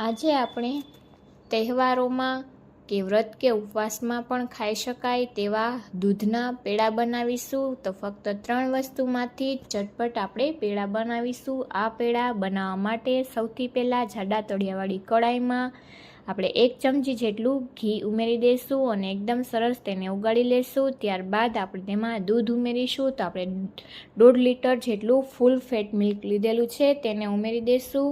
આજે આપણે તહેવારોમાં કે વ્રત કે ઉપવાસમાં પણ ખાઈ શકાય તેવા દૂધના પેડા બનાવીશું. તો ફક્ત 3 વસ્તુમાંથી ઝટપટ આપણે પેડા બનાવીશું. આ પેડા બનાવવા માટે સૌથી પહેલાં જાડા તળિયાવાળી કડાઈમાં આપણે 1 ચમચી જેટલું ઘી ઉમેરી દઈશું અને એકદમ સરસ તેને ઉગાળી લઈશું. ત્યારબાદ આપણે તેમાં દૂધ ઉમેરીશું. તો આપણે 1.5 લીટર જેટલું ફૂલ ફેટ મિલ્ક લીધેલું છે તેને ઉમેરી દઈશું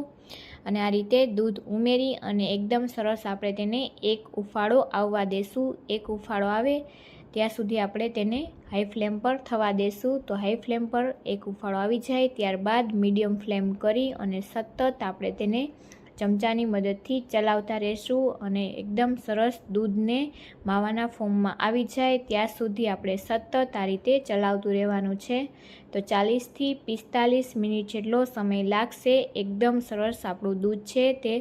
અને આ રીતે દૂધ ઉમેરી અને એકદમ સરસ આપણે તેને એક ઉફાળો આવવા દેશું. એક ઉફાળો આવે ત્યાં સુધી આપણે તેને હાઈ ફ્લેમ પર થવા દેશું. તો હાઈ ફ્લેમ પર એક ઉફાળો આવી જાય ત્યારબાદ મીડિયમ ફ્લેમ કરી અને સતત આપણે તેને ચમચાની મદદથી ચલાવતા રહેશું અને એકદમ સરસ દૂધને માવાના ફોર્મમાં આવી જાય ત્યાં સુધી આપણે સતત આ રીતે ચલાવતું રહેવાનું છે. તો 40થી 45 મિનિટ જેટલો સમય લાગશે. એકદમ સરસ આપણું દૂધ છે તે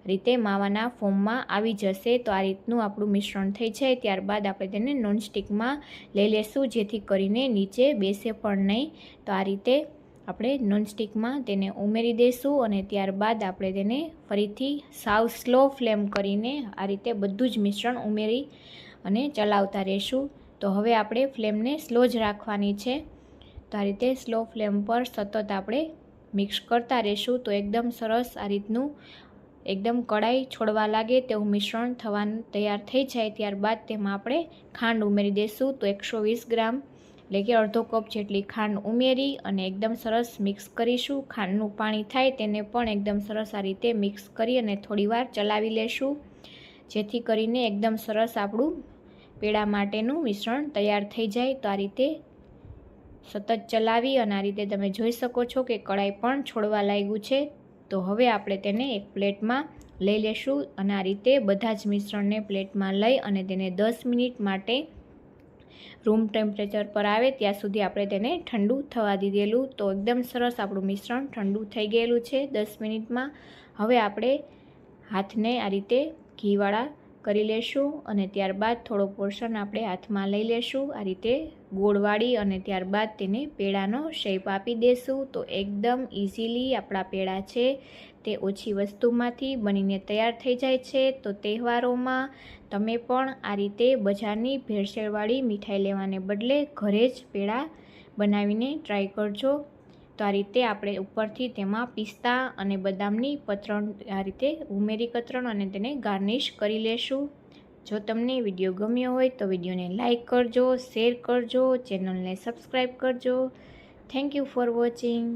રીતે માવાના ફોર્મમાં આવી જશે. તો આ રીતનું આપણું મિશ્રણ થઈ જાય ત્યારબાદ આપણે તેને નોનસ્ટિકમાં લઈ લેશું જેથી કરીને નીચે બેસે પણ નહીં. તો આ રીતે આપણે નોનસ્ટિકમાં તેને ઉમેરી દઈશું અને ત્યારબાદ આપણે તેને ફરીથી સાવ સ્લો ફ્લેમ કરીને આ રીતે બધું જ મિશ્રણ ઉમેરી અને ચલાવતા રહેશું. તો હવે આપણે ફ્લેમને સ્લો જ રાખવાની છે. તો આ રીતે સ્લો ફ્લેમ પર સતત આપણે મિક્સ કરતા રહેશું. તો એકદમ સરસ આ રીતનું એકદમ કડાઈ છોડવા લાગે તેવું મિશ્રણ થવાનું તૈયાર થઈ જાય ત્યારબાદ તેમાં આપણે ખાંડ ઉમેરી દઈશું. તો 120 ગ્રામ એટલે કે અડધો કપ જેટલી ખાંડ ઉમેરી અને એકદમ સરસ મિક્સ કરીશું. ખાંડનું પાણી થાય તેને પણ એકદમ સરસ આ રીતે મિક્સ કરી અને થોડીવાર ચલાવી લેશું જેથી કરીને એકદમ સરસ આપણું પેડા માટેનું મિશ્રણ તૈયાર થઈ જાય. તો આ રીતે સતત ચલાવી અને આ રીતે તમે જોઈ શકો છો કે કડાઈ પણ છોડવા લાગ્યું છે. તો હવે આપણે તેને એક પ્લેટમાં લઈ લેશું અને આ રીતે બધા જ મિશ્રણને પ્લેટમાં લઈ અને તેને 10 મિનિટ માટે રૂમ ટેમ્પરેચર પર આવે ત્યાં સુધી આપણે તેને ઠંડુ થવા દીધેલું. તો એકદમ સરસ આપણું મિશ્રણ ઠંડુ થઈ ગયેલું છે 10 મિનિટમાં. હવે આપણે હાથને આ રીતે ઘીવાળા કરી લેશું અને ત્યારબાદ થોડો પોર્શન આપણે હાથમાં લઈ લેશું આ રીતે ગોળવાળી અને ત્યારબાદ તેને પેડાનો શેપ આપી દેશું. તો એકદમ ઇઝીલી આપણા પેડા છે તે ઓછી વસ્તુમાંથી બનીને તૈયાર થઈ જાય છે. તો તહેવારોમાં તમે પણ આ રીતે બજારની ભેળસેળવાળી મીઠાઈ લેવાને બદલે ઘરે જ પેડા બનાવીને ટ્રાય કરજો. તો આ રીતે આપણે ઉપરથી તેમાં પિસ્તા અને બદામની પતરણ આ રીતે ઉમેરી કતરણ અને તેને ગાર્નિશ કરી લેશું. જો તમને વિડીયો ગમ્યો હોય તો વિડીયોને લાઇક કરજો, શેર કરજો, ચેનલને સબસ્ક્રાઈબ કરજો. Thank you for watching.